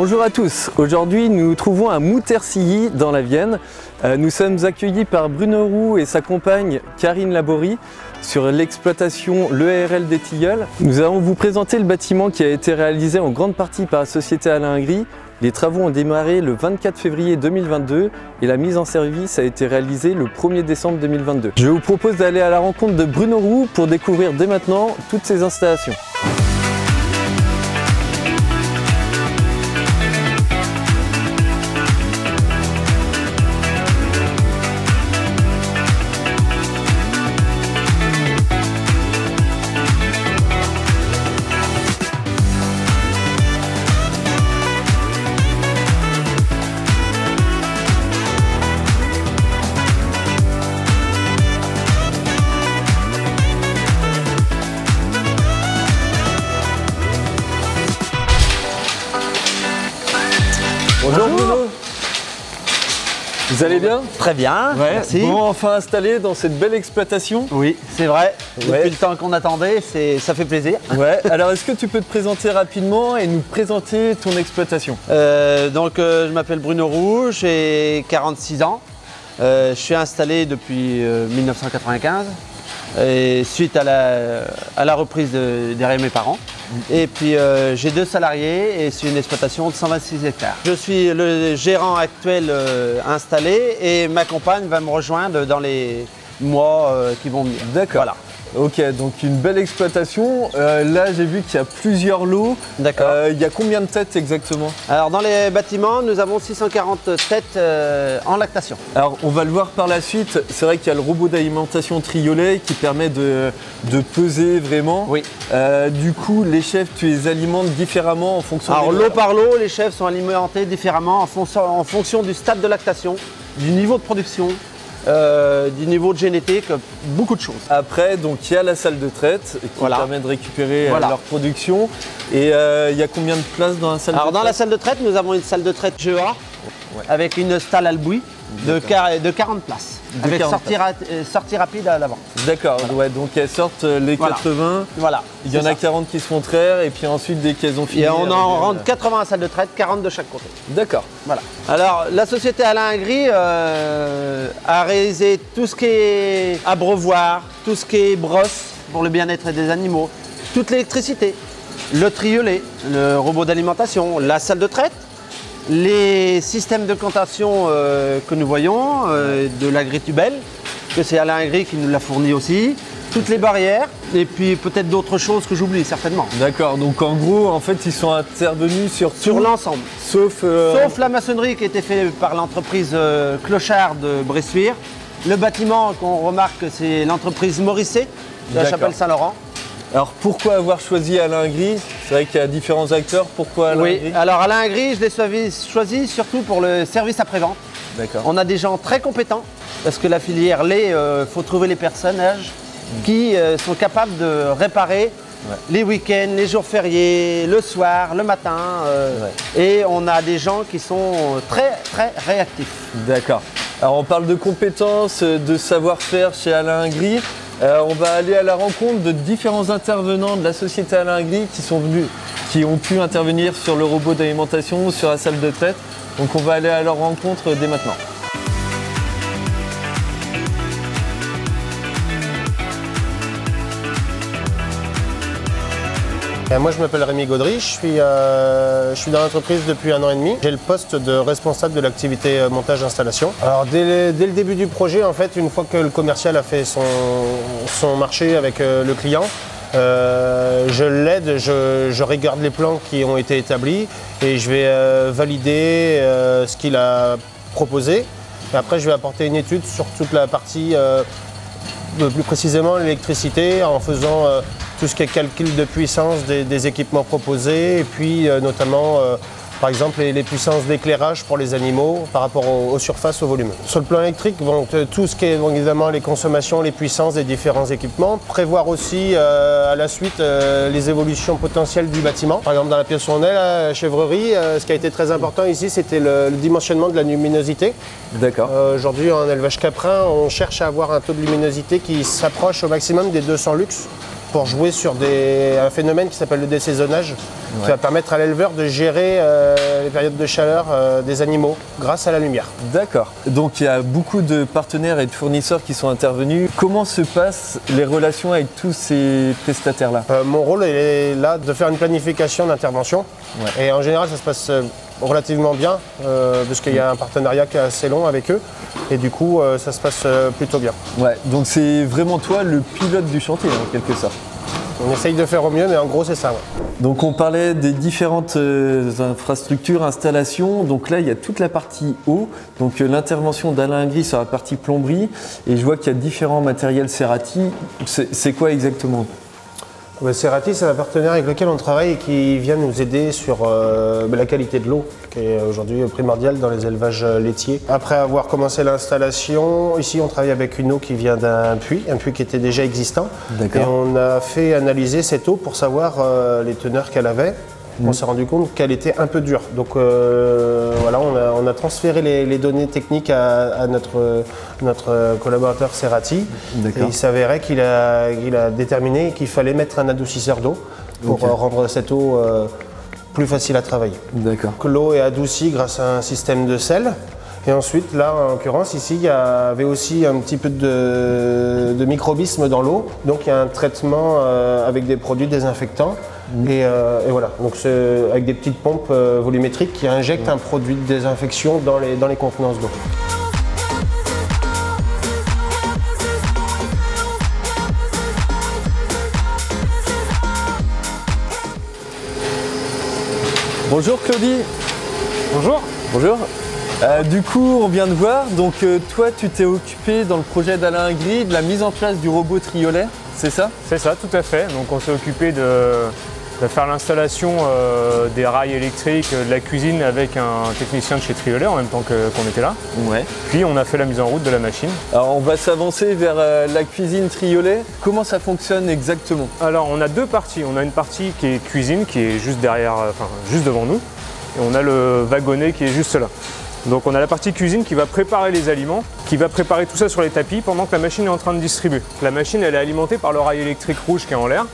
Bonjour à tous, aujourd'hui nous nous trouvons à Moutersilly dans la Vienne. Nous sommes accueillis par Bruno Roux et sa compagne Karine Laborie sur l'exploitation l'EARL des Tilleuls. Nous allons vous présenter le bâtiment qui a été réalisé en grande partie par la société Alain Ingry. Les travaux ont démarré le 24 février 2022 et la mise en service a été réalisée le 1er décembre 2022. Je vous propose d'aller à la rencontre de Bruno Roux pour découvrir dès maintenant toutes ces installations. Bonjour Bruno. Vous allez bien? Très bien, ouais, merci. Bon, enfin installé dans cette belle exploitation. Oui, c'est vrai. Ouais. Depuis le temps qu'on attendait, ça fait plaisir. Ouais. Alors, est-ce que tu peux te présenter rapidement et nous présenter ton exploitation? Je m'appelle Bruno Roux, j'ai 46 ans. Je suis installé depuis 1995, et suite à la reprise derrière mes parents. Et puis j'ai 2 salariés et c'est une exploitation de 126 hectares. Je suis le gérant actuel installé et ma compagne va me rejoindre dans les mois qui vont venir. D'accord. Voilà. Ok, donc une belle exploitation. Là, j'ai vu qu'il y a plusieurs lots. D'accord. Il y a combien de têtes exactement? Alors dans les bâtiments, nous avons 640 têtes en lactation. Alors on va le voir par la suite, c'est vrai qu'il y a le robot d'alimentation triolet qui permet de peser vraiment. Oui. Du coup les chèvres, tu les alimentes différemment en fonction Alors des lot par lot, les chèvres sont alimentés différemment en fonction du stade de lactation, du niveau de production, du niveau de génétique, beaucoup de choses. Après, donc il y a la salle de traite qui permet de récupérer leur production. Et il y a combien de places dans la salle de traite? Alors dans la salle de traite, nous avons une salle de traite GEA avec une stalle Albouy de 40 places. Avec sortie rapide à l'avant. D'accord, ouais, donc elles sortent les 80. Voilà. Il y en a 40 qui se font traire et puis ensuite dès qu'elles ont fini. Et on en rentre 80 à la salle de traite, 40 de chaque côté. D'accord. Voilà. Alors la société Alain Ingry a réalisé tout ce qui est abreuvoir, tout ce qui est brosse pour le bien-être des animaux, toute l'électricité, le triolet, le robot d'alimentation, la salle de traite. Les systèmes de cantation que nous voyons, de l'agritubelle, que c'est Alain Ingry qui nous l'a fourni aussi, toutes les barrières, et puis peut-être d'autres choses que j'oublie certainement. D'accord, donc en gros, en fait, ils sont intervenus sur l'ensemble. Sauf la maçonnerie qui a été faite par l'entreprise Clochard de Bressuire. Le bâtiment qu'on remarque, c'est l'entreprise Morisset de la Chapelle Saint-Laurent. Alors pourquoi avoir choisi Alain Ingry? C'est vrai qu'il y a différents acteurs, pourquoi Alain Ingry? Alors Alain Ingry, je l'ai choisi surtout pour le service après-vente. D'accord. On a des gens très compétents, parce que la filière lait, faut trouver les personnages qui sont capables de réparer les week-ends, les jours fériés, le soir, le matin. Et on a des gens qui sont très très réactifs. D'accord. Alors on parle de compétences, de savoir-faire chez Alain Ingry. On va aller à la rencontre de différents intervenants de la société Alain Ingry qui ont pu intervenir sur le robot d'alimentation, sur la salle de traite. Donc on va aller à leur rencontre dès maintenant. Moi je m'appelle Rémi Gaudry, je suis dans l'entreprise depuis 1 an et demi. J'ai le poste de responsable de l'activité montage-installation. Alors dès le début du projet, en fait, une fois que le commercial a fait son marché avec le client, je l'aide, je regarde les plans qui ont été établis et je vais valider ce qu'il a proposé. Et après je vais apporter une étude sur toute la partie, plus précisément l'électricité, en faisant tout ce qui est calcul de puissance des équipements proposés et puis notamment par exemple les puissances d'éclairage pour les animaux par rapport aux surfaces, au volume. Sur le plan électrique, tout ce qui est évidemment les consommations, les puissances des différents équipements, prévoir aussi à la suite les évolutions potentielles du bâtiment. Par exemple dans la pièce où on est, la chèvrerie, ce qui a été très important ici c'était le dimensionnement de la luminosité. D'accord. Aujourd'hui en élevage caprin, on cherche à avoir un taux de luminosité qui s'approche au maximum des 200 lux. pour jouer sur un phénomène qui s'appelle le désaisonnage, qui va permettre à l'éleveur de gérer les périodes de chaleur des animaux grâce à la lumière. D'accord. Donc il y a beaucoup de partenaires et de fournisseurs qui sont intervenus. Comment se passent les relations avec tous ces prestataires-là? Mon rôle est là de faire une planification d'intervention. Ouais. Et en général, ça se passe relativement bien, parce qu'il y a un partenariat qui est assez long avec eux. Et du coup, ça se passe plutôt bien. Ouais, donc c'est vraiment toi le pilote du chantier, en quelque sorte. On essaye de faire au mieux, mais en gros, c'est ça. Ouais. Donc on parlait des différentes infrastructures, installations. Donc là, il y a toute la partie eau. Donc l'intervention d'Alain Gris sur la partie plomberie. Et je vois qu'il y a différents matériels Cerati. C'est quoi exactement? Cerati, c'est un partenaire avec lequel on travaille et qui vient nous aider sur la qualité de l'eau, qui est aujourd'hui primordiale dans les élevages laitiers. Après avoir commencé l'installation, ici on travaille avec une eau qui vient d'un puits, un puits qui était déjà existant. Et on a fait analyser cette eau pour savoir les teneurs qu'elle avait. On s'est rendu compte qu'elle était un peu dure. Donc voilà, on a transféré les données techniques à notre collaborateur Cerati. Et il s'avérait qu'il a déterminé qu'il fallait mettre un adoucisseur d'eau pour rendre cette eau plus facile à travailler. D'accord. L'eau est adoucie grâce à un système de sel. Et ensuite, là, en l'occurrence, ici, il y avait aussi un petit peu de microbisme dans l'eau. Donc, il y a un traitement avec des produits désinfectants. Et voilà, donc c'est avec des petites pompes volumétriques qui injectent un produit de désinfection dans les contenances d'eau. Bonjour Claudie. Bonjour. Bonjour. Du coup, on vient de voir, donc toi tu t'es occupé dans le projet d'Alain Gris de la mise en place du robot triolet, c'est ça? C'est ça, tout à fait. Donc on s'est occupé de faire l'installation des rails électriques de la cuisine avec un technicien de chez Triolet en même temps qu'on était là. Ouais. Puis on a fait la mise en route de la machine. Alors on va s'avancer vers la cuisine Triolet. Comment ça fonctionne exactement? Alors on a deux parties. On a une partie qui est cuisine, qui est juste derrière, juste devant nous. Et on a le wagonnet qui est juste là. Donc on a la partie cuisine qui va préparer les aliments, qui va préparer tout ça sur les tapis pendant que la machine est en train de distribuer. La machine elle est alimentée par le rail électrique rouge qui est en l'air.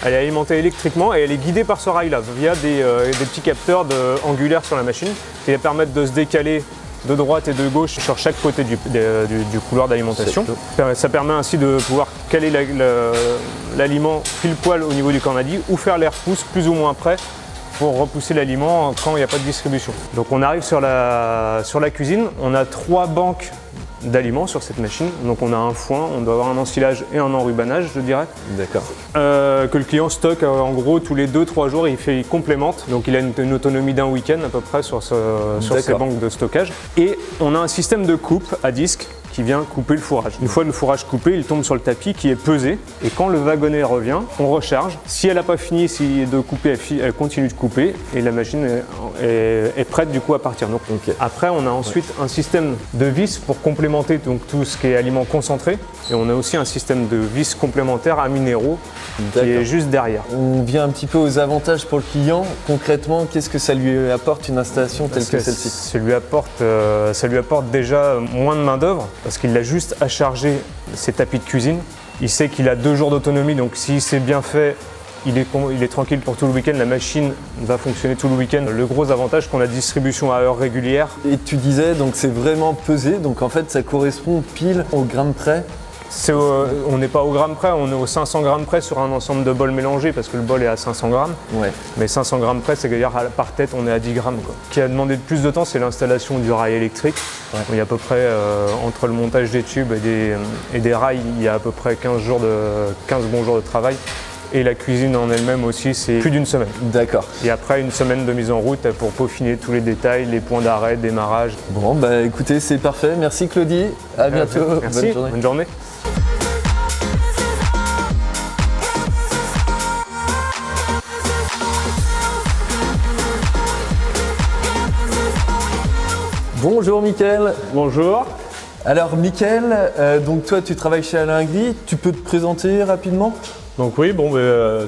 Elle est alimentée électriquement et elle est guidée par ce rail là via des petits capteurs angulaires sur la machine qui va permettre de se décaler de droite et de gauche sur chaque côté du couloir d'alimentation. Ça permet ainsi de pouvoir caler l'aliment pile poil au niveau du cornadi ou faire les repousses plus ou moins près pour repousser l'aliment quand il n'y a pas de distribution. Donc on arrive sur la cuisine, on a 3 banques d'aliments sur cette machine. Donc on a un foin, on doit avoir un ensilage et un enrubanage, je dirais. D'accord. Que le client stocke en gros tous les 2-3 jours, il complémente. Donc il a une autonomie d'un week-end à peu près sur ces banques de stockage. Et on a un système de coupe à disque qui vient couper le fourrage. Une fois le fourrage coupé, il tombe sur le tapis qui est pesé et quand le wagonnet revient, on recharge. Si elle n'a pas fini de couper, elle continue de couper et la machine est prête du coup à partir. Donc, après, on a ensuite un système de vis pour complémenter donc, tout ce qui est aliments concentrés et on a aussi un système de vis complémentaires à minéraux qui est juste derrière. On vient un petit peu aux avantages pour le client. Concrètement, qu'est-ce que ça lui apporte une installation telle que celle-ci? Ça lui apporte déjà moins de main d'œuvre parce qu'il a juste à charger ses tapis de cuisine. Il sait qu'il a 2 jours d'autonomie, donc si c'est bien fait, il est tranquille pour tout le week-end. La machine va fonctionner tout le week-end. Le gros avantage, qu'on a distribution à heure régulière. Et tu disais, donc c'est vraiment pesé, donc en fait ça correspond pile au gramme près. On n'est pas au gramme près, on est au 500 grammes près sur un ensemble de bols mélangés parce que le bol est à 500 grammes. Ouais. Mais 500 grammes près, c'est-à-dire par tête, on est à 10 grammes. Quoi. Ce qui a demandé de plus de temps, c'est l'installation du rail électrique. Ouais. Il y a à peu près, entre le montage des tubes et des rails, il y a à peu près 15 bons jours de travail. Et la cuisine en elle-même aussi, c'est plus d'1 semaine. D'accord. Et après, 1 semaine de mise en route pour peaufiner tous les détails, les points d'arrêt, démarrage. Bon, bah écoutez, c'est parfait. Merci Claudie. À bientôt. Merci. Bonne journée. Bonne journée. Bonjour Mickaël. Bonjour. Alors Mickaël, donc toi tu travailles chez Alain Gris, tu peux te présenter rapidement? Donc oui,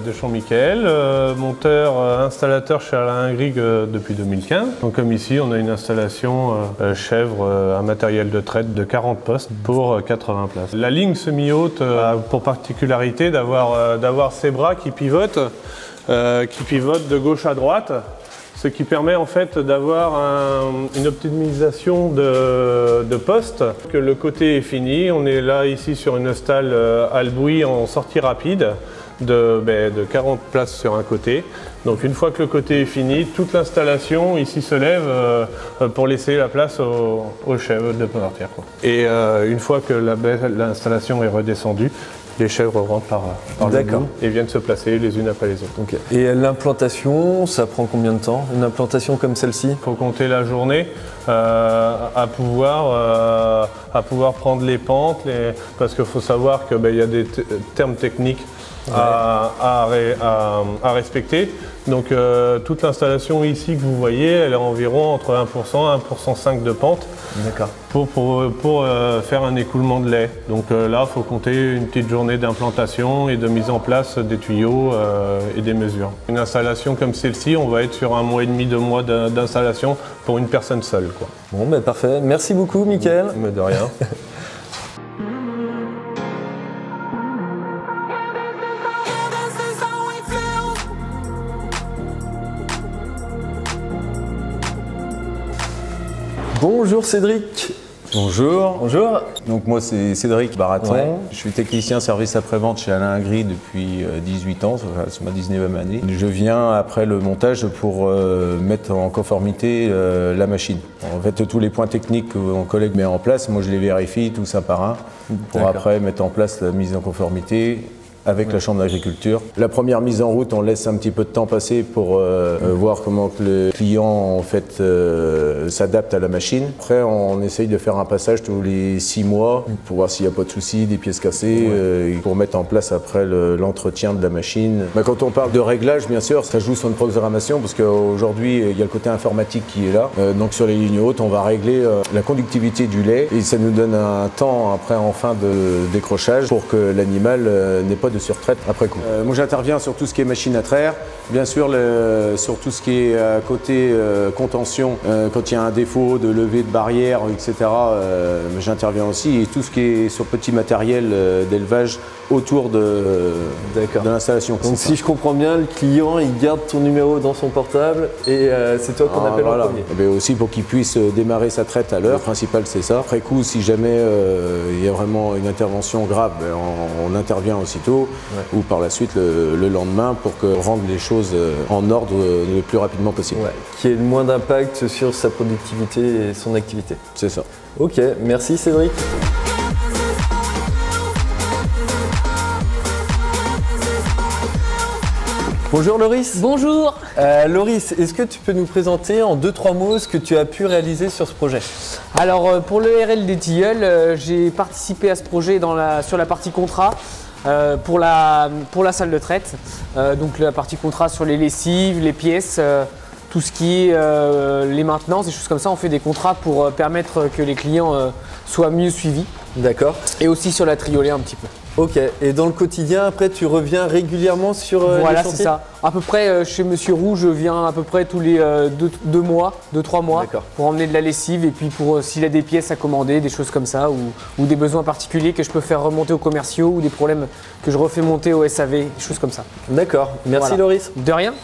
Deschamps-Michael, monteur, installateur chez Alain Grig depuis 2015. Donc comme ici, on a une installation chèvre, un matériel de traite de 40 postes pour 80 places. La ligne semi-haute a pour particularité d'avoir ses bras qui pivotent de gauche à droite, ce qui permet en fait d'avoir une optimisation de postes. Que le côté est fini, on est là ici sur une stalle Albouy en sortie rapide de 40 places sur un côté. Donc une fois que le côté est fini, toute l'installation ici se lève pour laisser la place aux chèvres de partir, quoi. Et une fois que l'installation est redescendue, les chèvres rentrent par le bout et viennent se placer les unes après les autres. Okay. Et l'implantation, ça prend combien de temps? Une implantation comme celle-ci? Il faut compter la journée à pouvoir prendre les pentes, parce qu'il faut savoir qu'il y a des termes techniques à respecter. Donc toute l'installation ici que vous voyez, elle est environ entre 1% et 1,5% de pente pour faire un écoulement de lait. Donc là, il faut compter une petite journée d'implantation et de mise en place des tuyaux et des mesures. Une installation comme celle-ci, on va être sur 1 mois et demi, 2 mois d'installation pour une personne seule, quoi. Bon, parfait. Merci beaucoup, Mickaël. Mais de rien. Bonjour Cédric. Bonjour. Bonjour. Donc moi c'est Cédric Baraton. Ouais. Je suis technicien service après-vente chez Alain Gris depuis 18 ans, c'est ma 19e année. Je viens après le montage pour mettre en conformité la machine. En fait tous les points techniques que mon collègue met en place, moi je les vérifie tout ça par un pour après mettre en place la mise en conformité avec la Chambre d'agriculture. La première mise en route, on laisse un petit peu de temps passer pour voir comment le client en fait s'adapte à la machine. Après, on essaye de faire un passage tous les 6 mois pour voir s'il n'y a pas de soucis, des pièces cassées, pour mettre en place après l'entretien de la machine. Mais quand on parle de réglage, bien sûr, ça joue sur une programmation parce qu'aujourd'hui, il y a le côté informatique qui est là. Donc sur les lignes hautes, on va régler la conductivité du lait et ça nous donne un temps après en fin de décrochage pour que l'animal n'ait pas de surtraite après coup. Moi j'interviens sur tout ce qui est machine à traire, bien sûr sur tout ce qui est côté contention, quand il y a un défaut de levée de barrière, etc. J'interviens aussi, et tout ce qui est sur petit matériel d'élevage autour de l'installation. Donc si je comprends bien, le client il garde ton numéro dans son portable et c'est toi qu'on appelle en premier. Mais aussi pour qu'il puisse démarrer sa traite à l'heure, le principal c'est ça. Après coup, si jamais il y a vraiment une intervention grave, on intervient aussitôt ou par la suite le lendemain pour rendre les choses en ordre le plus rapidement possible. Ouais, qui ait le moins d'impact sur sa productivité et son activité. C'est ça. Ok, merci Cédric. Bonjour Loris. Bonjour. Loris, est-ce que tu peux nous présenter en 2-3 mots ce que tu as pu réaliser sur ce projet? Alors pour le RL des Tilleuls, j'ai participé à ce projet sur la partie contrat pour la salle de traite. Donc la partie contrat sur les lessives, les pièces, tout ce qui est les maintenances, des choses comme ça. On fait des contrats pour permettre que les clients soient mieux suivis. D'accord. Et aussi sur la triolée un petit peu. Ok, et dans le quotidien, après, tu reviens régulièrement sur voilà, les chantiers? c'est ça. À peu près, chez Monsieur Roux, je viens à peu près tous les 2-3 mois pour emmener de la lessive et puis pour s'il a des pièces à commander, des choses comme ça, ou des besoins particuliers que je peux faire remonter aux commerciaux ou des problèmes que je refais monter au SAV, des choses comme ça. D'accord, merci voilà. Loris. De rien.